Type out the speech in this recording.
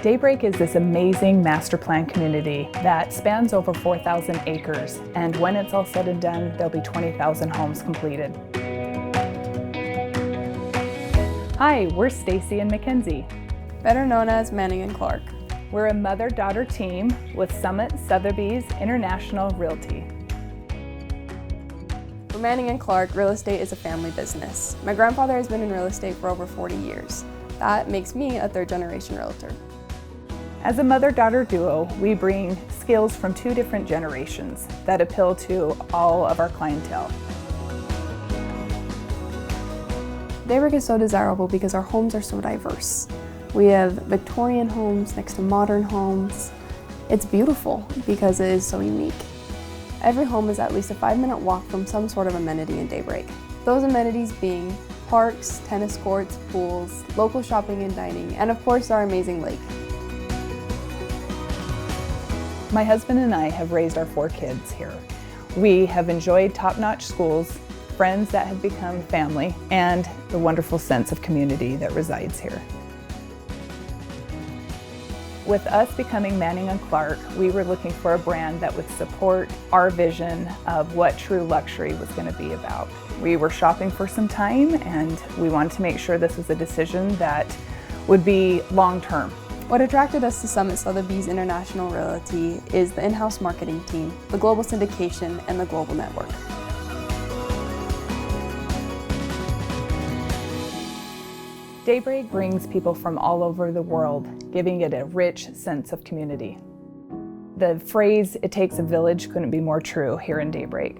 Daybreak is this amazing master plan community that spans over 4,000 acres, and when it's all said and done, there'll be 20,000 homes completed. Hi, we're Stacy and Makenzie, better known as Makenzie Clarke. We're a mother-daughter team with Sotheby's International Realty. For Makenzie Clarke, real estate is a family business. My grandfather has been in real estate for over 40 years. That makes me a third-generation realtor. As a mother-daughter duo, we bring skills from two different generations that appeal to all of our clientele. Daybreak is so desirable because our homes are so diverse. We have Victorian homes next to modern homes. It's beautiful because it is so unique. Every home is at least a 5-minute walk from some sort of amenity in Daybreak. Those amenities being parks, tennis courts, pools, local shopping and dining, and of course our amazing lake. My husband and I have raised our 4 kids here. We have enjoyed top-notch schools, friends that have become family, and the wonderful sense of community that resides here. With us becoming Makenzie Clarke, we were looking for a brand that would support our vision of what true luxury was going to be about. We were shopping for some time, and we wanted to make sure this was a decision that would be long-term. What attracted us to Sotheby's International Realty is the in-house marketing team, the global syndication, and the global network. Daybreak brings people from all over the world, giving it a rich sense of community. The phrase, "it takes a village," couldn't be more true here in Daybreak.